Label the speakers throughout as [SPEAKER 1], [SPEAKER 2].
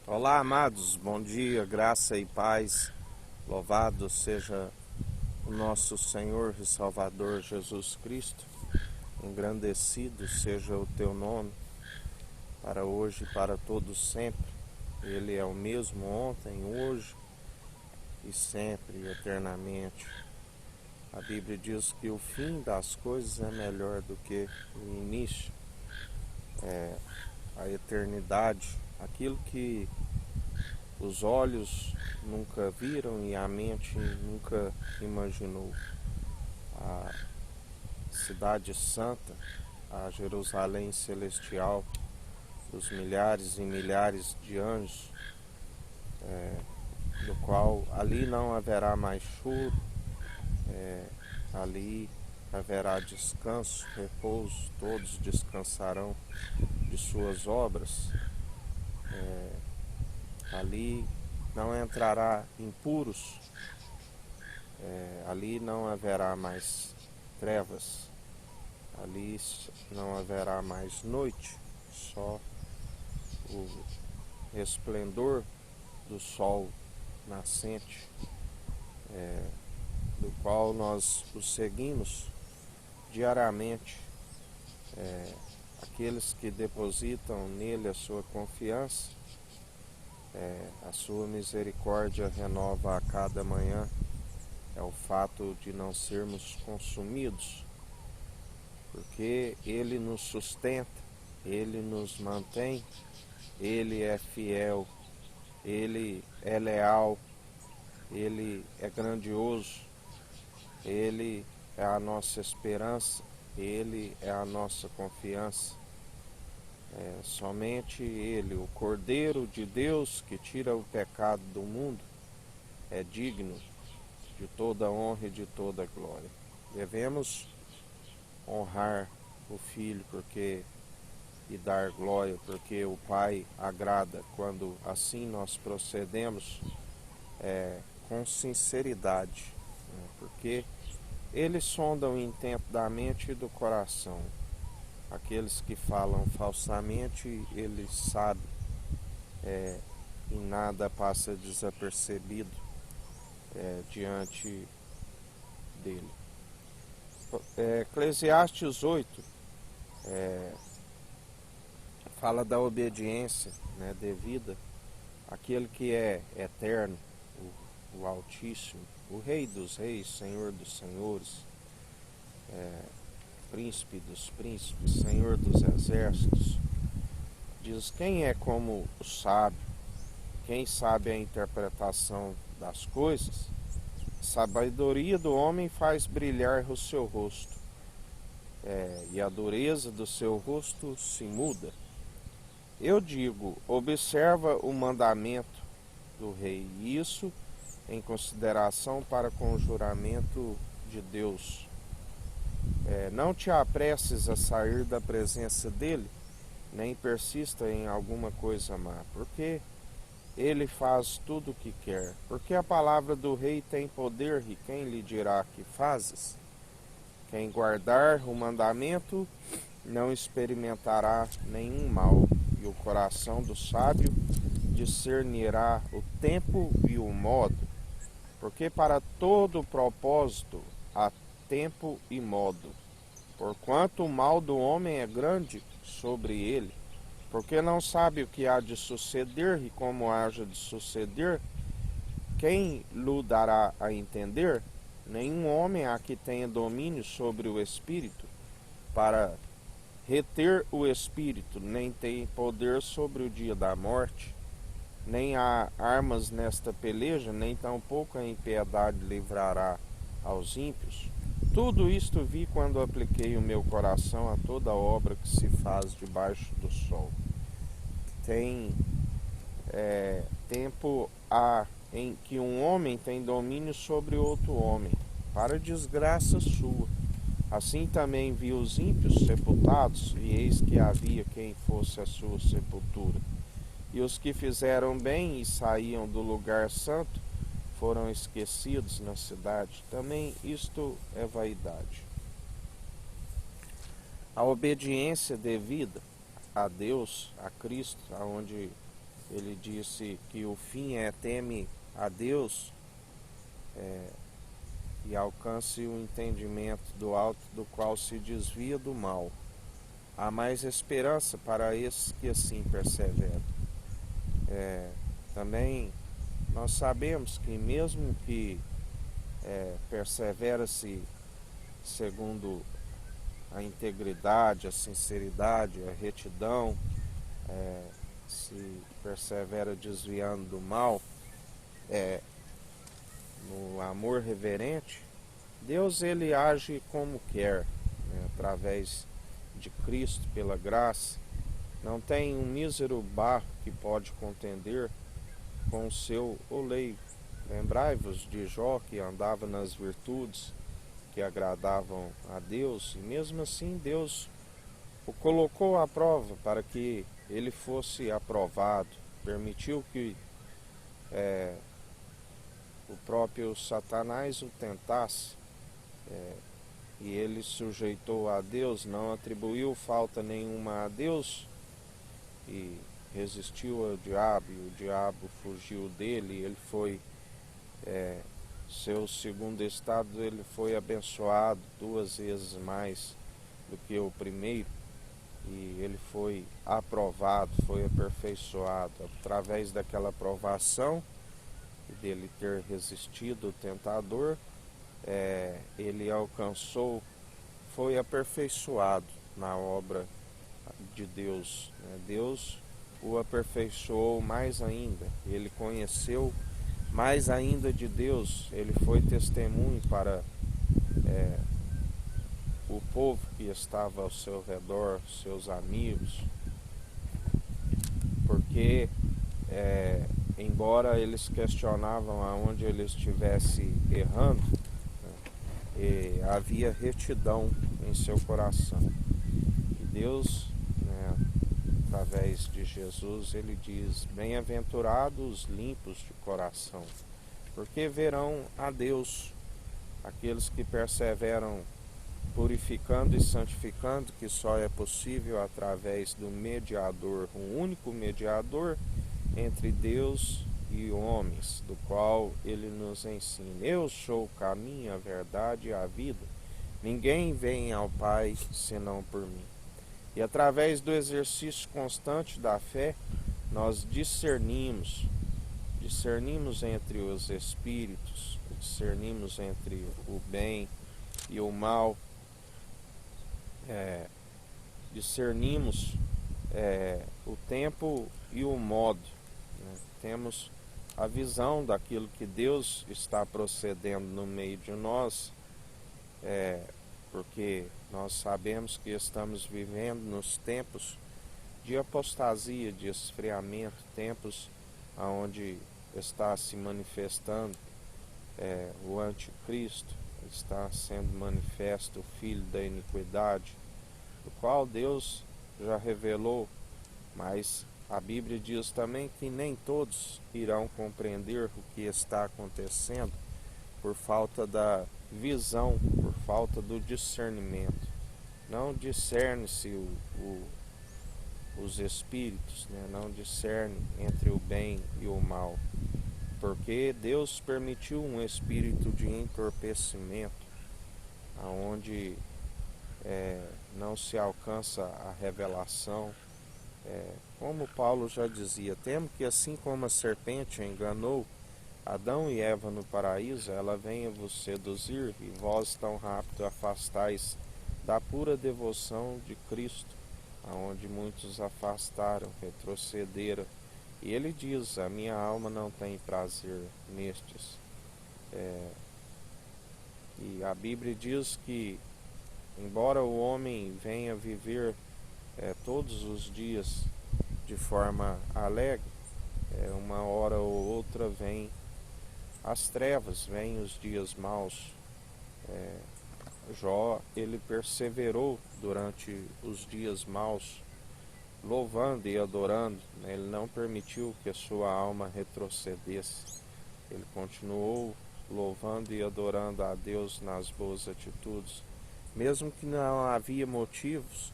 [SPEAKER 1] Olá, amados, bom dia, graça e paz. Louvado seja o nosso Senhor e Salvador Jesus Cristo. Engrandecido seja o teu nome, para hoje e para todos sempre. Ele é o mesmo ontem, hoje e sempre, eternamente. A Bíblia diz que o fim das coisas é melhor do que o início. A eternidade, aquilo que os olhos nunca viram e a mente nunca imaginou. A cidade santa, a Jerusalém celestial, dos milhares e milhares de anjos, no qual ali não haverá mais choro, ali haverá descanso, repouso, todos descansarão de suas obras. Ali não entrará impuros, ali não haverá mais trevas, ali não haverá mais noite, só o resplendor do sol nascente, do qual nós o seguimos diariamente. Aqueles que depositam nele a sua confiança, a sua misericórdia renova a cada manhã. É o fato de não sermos consumidos, porque ele nos sustenta, ele nos mantém, ele é fiel, ele é leal, ele é grandioso, ele é a nossa esperança, ele é a nossa confiança. Somente ele, o Cordeiro de Deus que tira o pecado do mundo, é digno de toda honra e de toda glória. Devemos honrar o Filho e dar glória, porque o Pai agrada quando assim nós procedemos com sinceridade, né? Porque ele sonda o intento da mente e do coração. Aqueles que falam falsamente, ele sabe, e nada passa desapercebido diante dele. Eclesiastes 8 fala da obediência, né, devida àquele que é eterno, o Altíssimo, o Rei dos Reis, Senhor dos Senhores, Príncipe dos Príncipes, Senhor dos Exércitos. Diz: quem é como o sábio? Quem sabe a interpretação das coisas? A sabedoria do homem faz brilhar o seu rosto, e a dureza do seu rosto se muda. Eu digo, observa o mandamento do rei, isso em consideração para com o juramento de Deus. Não te apresses a sair da presença dele, nem persista em alguma coisa má, porque ele faz tudo o que quer. Porque a palavra do rei tem poder, e quem lhe dirá que fazes? Quem guardar o mandamento não experimentará nenhum mal, e o coração do sábio discernirá o tempo e o modo, porque para todo propósito há tempo e modo. Porquanto o mal do homem é grande sobre ele, porque não sabe o que há de suceder e como haja de suceder, quem lhe dará a entender? Nenhum homem há que tenha domínio sobre o espírito, para reter o espírito, nem tem poder sobre o dia da morte. Nem há armas nesta peleja, nem tampouco a impiedade livrará aos ímpios. Tudo isto vi quando apliquei o meu coração a toda obra que se faz debaixo do sol. Tem tempo em que um homem tem domínio sobre outro homem, para desgraça sua. Assim também vi os ímpios sepultados, e eis que havia quem fosse a sua sepultura. E os que fizeram bem e saíam do lugar santo foram esquecidos na cidade. Também isto é vaidade. A obediência devida a Deus, a Cristo, aonde ele disse que o fim é teme a Deus e alcance o entendimento do alto, do qual se desvia do mal. Há mais esperança para esses que assim perseveram. Também nós sabemos que mesmo que persevera-se segundo a integridade, a sinceridade, a retidão, se persevera desviando do mal, no amor reverente, Deus ele age como quer, né, através de Cristo, pela graça. Não tem um mísero barro que pode contender com o seu oleiro. Lembrai-vos de Jó, que andava nas virtudes que agradavam a Deus, e mesmo assim Deus o colocou à prova para que ele fosse aprovado. Permitiu que o próprio Satanás o tentasse, e ele sujeitou a Deus, não atribuiu falta nenhuma a Deus, e resistiu ao diabo, e o diabo fugiu dele. Ele foi, seu segundo estado, ele foi abençoado 2 vezes mais do que o primeiro, e ele foi aprovado, foi aperfeiçoado através daquela aprovação e dele ter resistido o tentador. Ele alcançou, foi aperfeiçoado na obra de Deus. Deus o aperfeiçoou mais ainda, ele conheceu mais ainda de Deus, ele foi testemunho para o povo que estava ao seu redor, seus amigos, porque embora eles questionavam aonde ele estivesse errando, havia retidão em seu coração. E Deus, através de Jesus, ele diz: bem-aventurados os limpos de coração, porque verão a Deus. Aqueles que perseveram purificando e santificando, que só é possível através do mediador, um único mediador entre Deus e homens, do qual ele nos ensina: eu sou o caminho, a verdade e a vida. Ninguém vem ao Pai senão por mim. E através do exercício constante da fé, nós discernimos entre os espíritos, discernimos entre o bem e o mal, discernimos o tempo e o modo, temos a visão daquilo que Deus está procedendo no meio de nós, porque nós sabemos que estamos vivendo nos tempos de apostasia, de esfriamento, tempos onde está se manifestando o anticristo, está sendo manifesto o filho da iniquidade, o qual Deus já revelou, mas a Bíblia diz também que nem todos irão compreender o que está acontecendo por falta da visão, por falta do discernimento. Não discerne-se os espíritos, não discerne entre o bem e o mal, porque Deus permitiu um espírito de entorpecimento, onde não se alcança a revelação. Como Paulo já dizia: temo que assim como a serpente enganou Adão e Eva no paraíso, ela venha vos seduzir, e vós tão rápido afastais da pura devoção de Cristo, aonde muitos afastaram, retrocederam. E ele diz: a minha alma não tem prazer nestes. E a Bíblia diz que, embora o homem venha viver todos os dias de forma alegre, uma hora ou outra vem as trevas, vem os dias maus. Jó, ele perseverou durante os dias maus, louvando e adorando, ele não permitiu que a sua alma retrocedesse, ele continuou louvando e adorando a Deus nas boas atitudes, mesmo que não havia motivos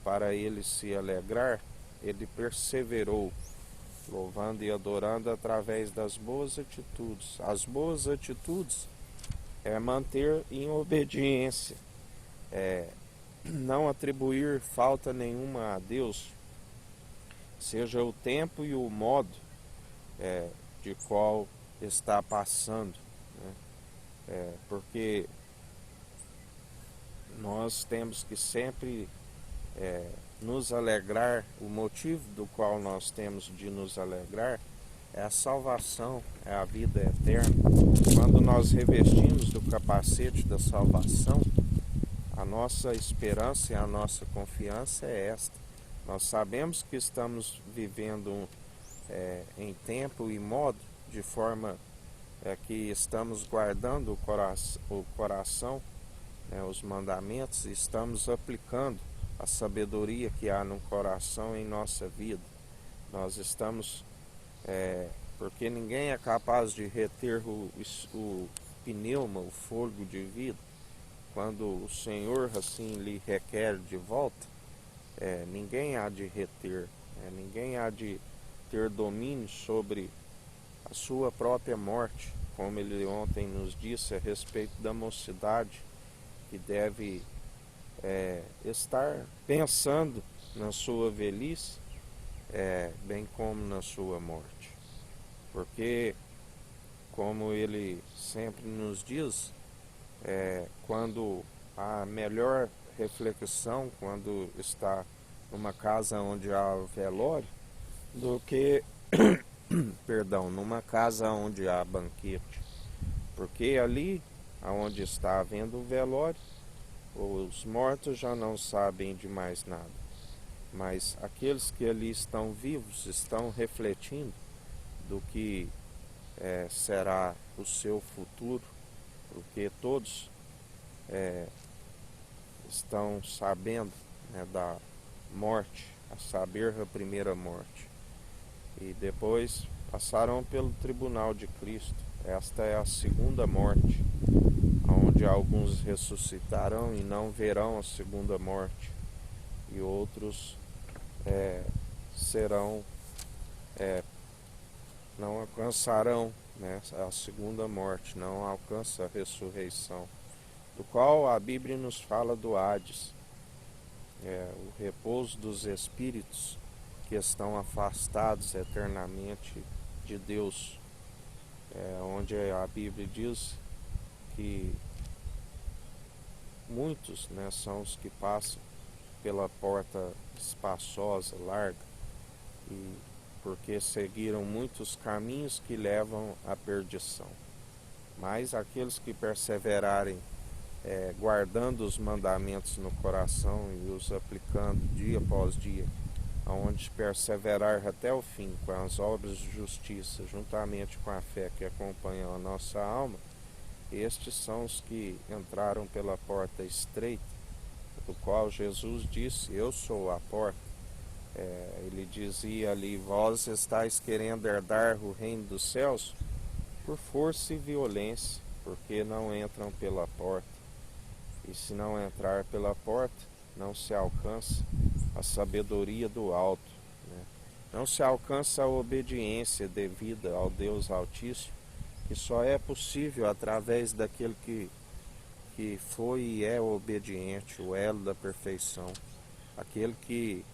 [SPEAKER 1] para ele se alegrar, ele perseverou, louvando e adorando através das boas atitudes. As boas atitudes é manter em obediência, não atribuir falta nenhuma a Deus, seja o tempo e o modo de qual está passando, né? Porque nós temos que sempre nos alegrar. O motivo do qual nós temos de nos alegrar é a salvação, é a vida eterna. Quando nós revestimos do capacete da salvação, a nossa esperança e a nossa confiança é esta. Nós sabemos que estamos vivendo em tempo e modo, de forma que estamos guardando o coração, os mandamentos, e estamos aplicando a sabedoria que há no coração em nossa vida. Nós estamos, porque ninguém é capaz de reter o pneuma, o fôlego de vida. Quando o Senhor assim lhe requer de volta, ninguém há de reter, ninguém há de ter domínio sobre a sua própria morte, como ele ontem nos disse a respeito da mocidade, que deve estar pensando na sua velhice, bem como na sua morte. Porque, como ele sempre nos diz, quando a melhor reflexão, quando está numa casa onde há velório, do que perdão, numa casa onde há banquete. Porque ali, onde está havendo o velório, os mortos já não sabem de mais nada. Mas aqueles que ali estão vivos estão refletindo do que será o seu futuro, porque todos estão sabendo da morte, a saber, a primeira morte. E depois passarão pelo tribunal de Cristo. Esta é a segunda morte, onde alguns ressuscitarão e não verão a segunda morte, e outros não alcançarão a segunda morte, não alcança a ressurreição, do qual a Bíblia nos fala do Hades, o repouso dos espíritos que estão afastados eternamente de Deus, onde a Bíblia diz que muitos são os que passam pela porta espaçosa, larga, e porque seguiram muitos caminhos que levam à perdição. Mas aqueles que perseverarem guardando os mandamentos no coração e os aplicando dia após dia, aonde perseverar até o fim com as obras de justiça, juntamente com a fé que acompanha a nossa alma, estes são os que entraram pela porta estreita, do qual Jesus disse: eu sou a porta. Ele dizia ali: vós estáis querendo herdar o reino dos céus por força e violência, porque não entram pela porta. E se não entrar pela porta, não se alcança a sabedoria do alto, não se alcança a obediência devida ao Deus Altíssimo, que só é possível através daquele que foi e é obediente, o elo da perfeição, aquele que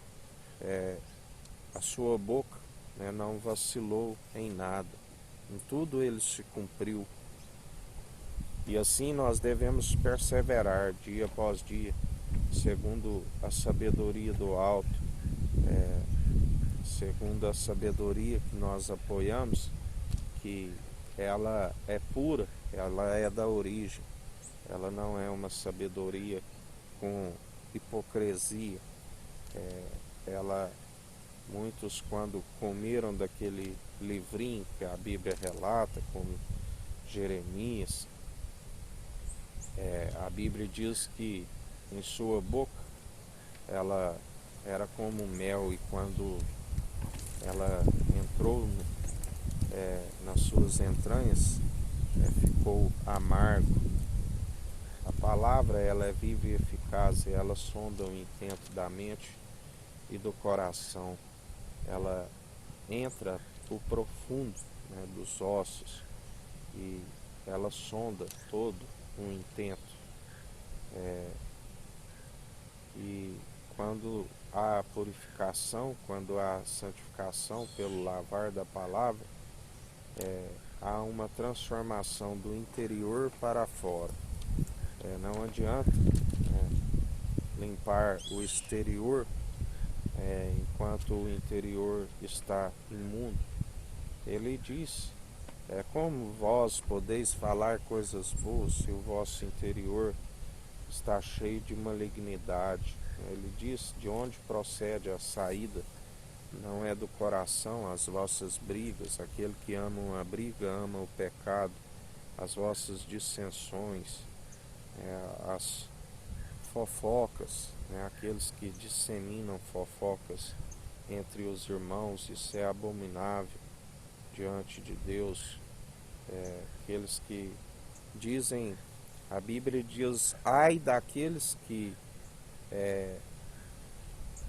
[SPEAKER 1] a sua boca não vacilou em nada, em tudo ele se cumpriu. E assim nós devemos perseverar dia após dia, segundo a sabedoria do alto, segundo a sabedoria que nós apoiamos, que ela é pura, ela é da origem, ela não é uma sabedoria com hipocrisia. Muitos, quando comeram daquele livrinho que a Bíblia relata, como Jeremias, a Bíblia diz que em sua boca ela era como mel, e quando ela entrou nas suas entranhas, ficou amargo. A palavra, ela é viva e eficaz, e ela sonda o intento da mente e do coração. Ela entra o profundo, né, dos ossos, e ela sonda todo o intento. E quando há purificação, quando há santificação pelo lavar da palavra, há uma transformação do interior para fora. Não adianta, né, limpar o exterior enquanto o interior está imundo. Ele diz: como vós podeis falar coisas boas se o vosso interior está cheio de malignidade? Ele diz: de onde procede a saída? Não é do coração as vossas brigas. Aquele que ama uma briga ama o pecado. As vossas dissensões, as fofocas, né? Aqueles que disseminam fofocas entre os irmãos, isso é abominável diante de Deus. Aqueles que dizem, a Bíblia diz: ai daqueles que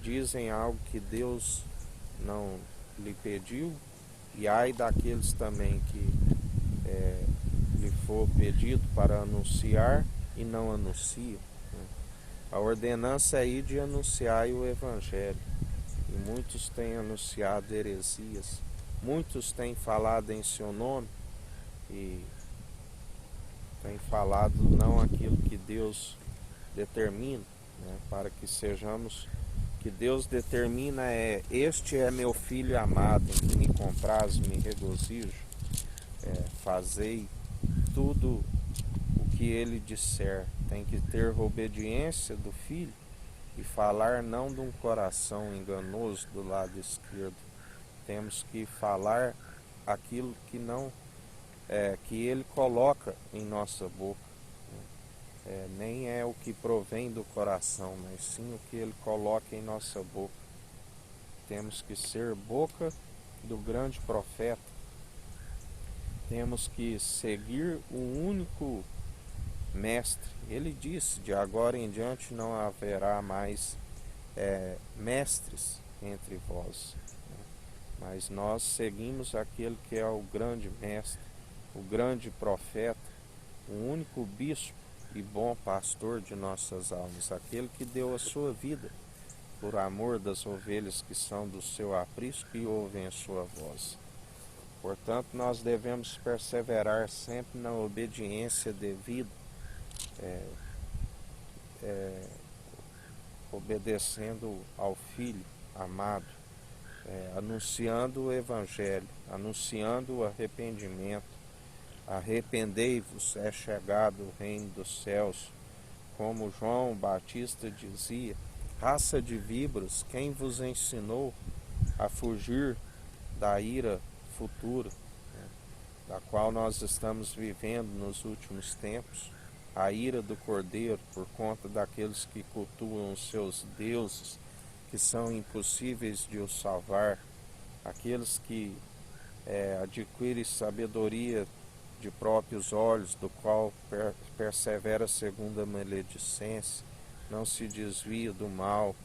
[SPEAKER 1] dizem algo que Deus não lhe pediu, e ai daqueles também que lhe for pedido para anunciar e não anunciam. A ordenança é ir de anunciar o Evangelho, e muitos têm anunciado heresias, muitos têm falado em seu nome e têm falado não aquilo que Deus determina, né, para que sejamos. Que Deus determina este é meu filho amado, em que me compraz, me regozijo. Fazei tudo o que ele disser. Tem que ter obediência do filho e falar não de um coração enganoso do lado esquerdo. Temos que falar aquilo que não que ele coloca em nossa boca. Nem é o que provém do coração, mas sim o que ele coloca em nossa boca. Temos que ser boca do grande profeta. Temos que seguir o único mestre. Ele disse: de agora em diante não haverá mais mestres entre vós, mas nós seguimos aquele que é o grande mestre, o grande profeta, o único bispo e bom pastor de nossas almas, aquele que deu a sua vida por amor das ovelhas que são do seu aprisco e ouvem a sua voz. Portanto, nós devemos perseverar sempre na obediência devida, obedecendo ao Filho amado, anunciando o Evangelho, anunciando o arrependimento. Arrependei-vos, é chegado o reino dos céus. Como João Batista dizia: raça de víboras, quem vos ensinou a fugir da ira futura, da qual nós estamos vivendo nos últimos tempos? A ira do Cordeiro, por conta daqueles que cultuam os seus deuses, que são impossíveis de os salvar, aqueles que adquirem sabedoria de próprios olhos, do qual persevera segundo a maledicência, não se desvia do mal.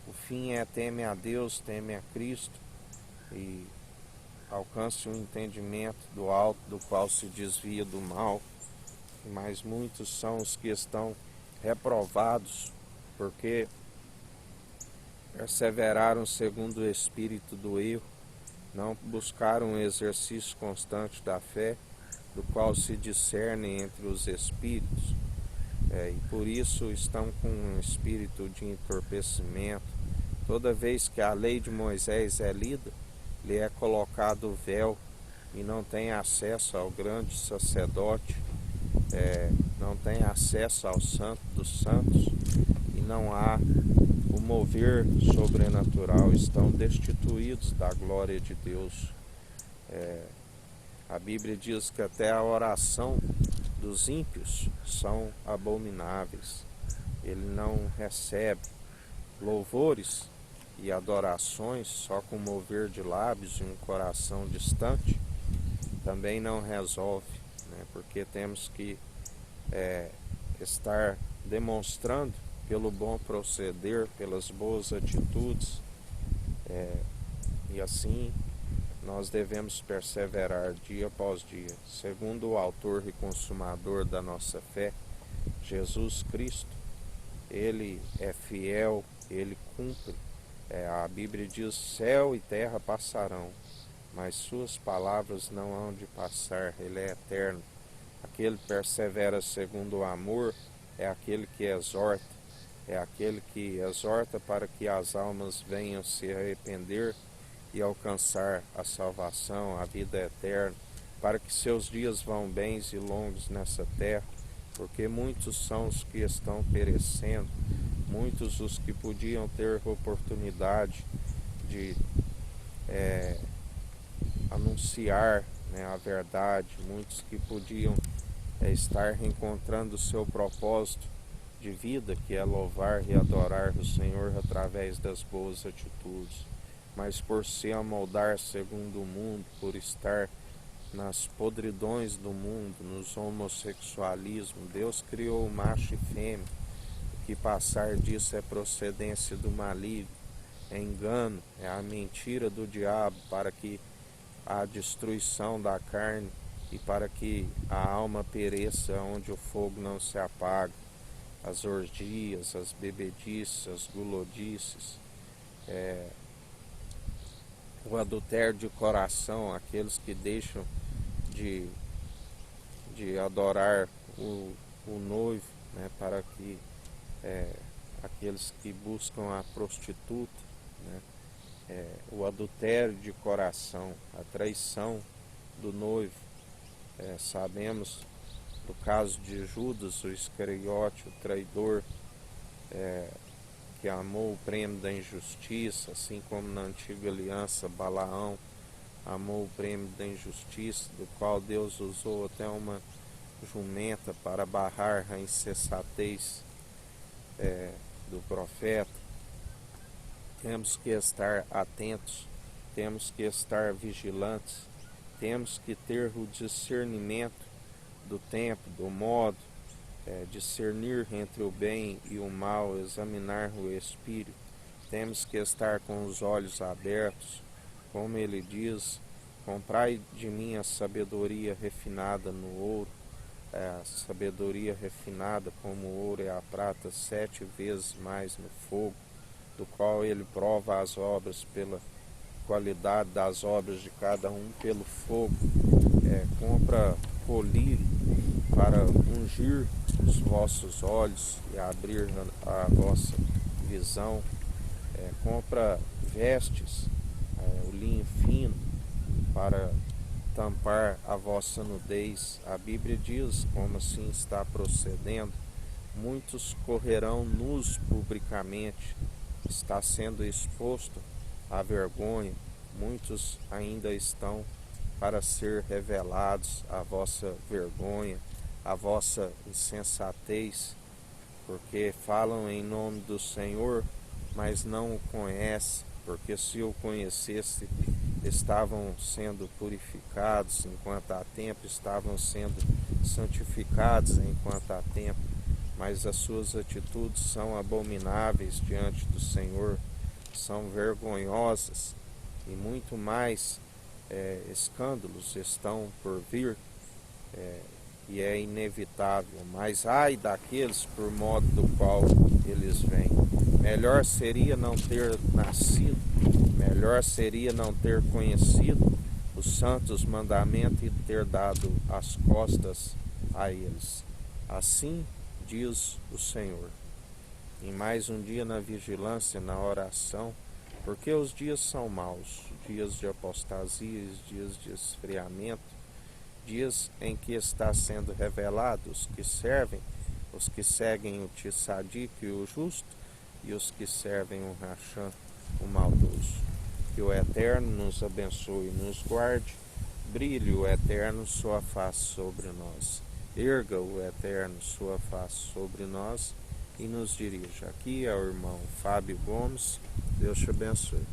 [SPEAKER 1] O fim é: teme a Deus, teme a Cristo, e alcance o entendimento do alto, do qual se desvia do mal. Mas muitos são os que estão reprovados, porque perseveraram segundo o espírito do erro, não buscaram o exercício constante da fé, do qual se discerne entre os espíritos, e por isso estão com um espírito de entorpecimento. Toda vez que a lei de Moisés é lida, lhe é colocado o véu, e não tem acesso ao grande sacerdote, não tem acesso ao santo dos santos, e não há o mover sobrenatural, estão destituídos da glória de Deus. A Bíblia diz que até a oração dos ímpios são abomináveis. Ele não recebe louvores e adorações só com mover de lábios e um coração distante. Também não resolve, né? Porque temos que estar demonstrando pelo bom proceder, pelas boas atitudes, e assim nós devemos perseverar dia após dia, segundo o autor e consumador da nossa fé, Jesus Cristo. Ele é fiel, ele cumpre. A Bíblia diz: céu e terra passarão, mas suas palavras não hão de passar. Ele é eterno. Aquele que persevera segundo o amor é aquele que exorta, é aquele que exorta para que as almas venham se arrepender e alcançar a salvação, a vida eterna, para que seus dias vão bens e longos nessa terra, porque muitos são os que estão perecendo, muitos os que podiam ter oportunidade de anunciar, né, a verdade, muitos que podiam estar reencontrando o seu propósito de vida, que é louvar e adorar o Senhor através das boas atitudes. Mas por se amoldar segundo o mundo, por estar nas podridões do mundo, nos homossexualismo, Deus criou o macho e fêmea. O que passar disso é procedência do maligno, é engano, é a mentira do diabo para que a destruição da carne e para que a alma pereça onde o fogo não se apaga. As orgias, as bebedices, as gulodices, o adultério de coração, aqueles que deixam de adorar o noivo, né, para que aqueles que buscam a prostituta, né, o adultério de coração, a traição do noivo. Sabemos do caso de Judas, o Iscariote, o traidor, que amou o prêmio da injustiça, assim como na antiga aliança Balaão amou o prêmio da injustiça, do qual Deus usou até uma jumenta para barrar a insensatez do profeta. Temos que estar atentos, temos que estar vigilantes, temos que ter o discernimento do tempo, do modo, discernir entre o bem e o mal, examinar o espírito. Temos que estar com os olhos abertos, como ele diz: comprai de mim a sabedoria refinada no ouro. A sabedoria refinada como o ouro é a prata 7 vezes mais no fogo, do qual ele prova as obras pela qualidade das obras de cada um pelo fogo. Compra colírio para ungir os vossos olhos e abrir a vossa visão. Compra vestes, o linho fino, para tampar a vossa nudez. A Bíblia diz como assim está procedendo: muitos correrão nus publicamente, está sendo exposto à vergonha. Muitos ainda estão para ser revelados a vossa vergonha, a vossa insensatez, porque falam em nome do Senhor, mas não o conhecem, porque se o conhecesse, estavam sendo purificados enquanto há tempo, estavam sendo santificados enquanto há tempo, mas as suas atitudes são abomináveis diante do Senhor, são vergonhosas, e muito mais escândalos estão por vir, e é inevitável. Mas ai daqueles por modo do qual eles vêm. Melhor seria não ter nascido, melhor seria não ter conhecido os santos mandamentos e ter dado as costas a eles. Assim diz o Senhor. Em mais um dia na vigilância, na oração, porque os dias são maus, dias de apostasia, dias de esfriamento, dias em que está sendo revelado os que seguem o Tissadique e o justo, e os que servem o Racham, o maldoso. Que o Eterno nos abençoe e nos guarde, brilhe o Eterno sua face sobre nós, erga o Eterno sua face sobre nós e nos dirija. Aqui é o irmão Fábio Gomes. Deus te abençoe.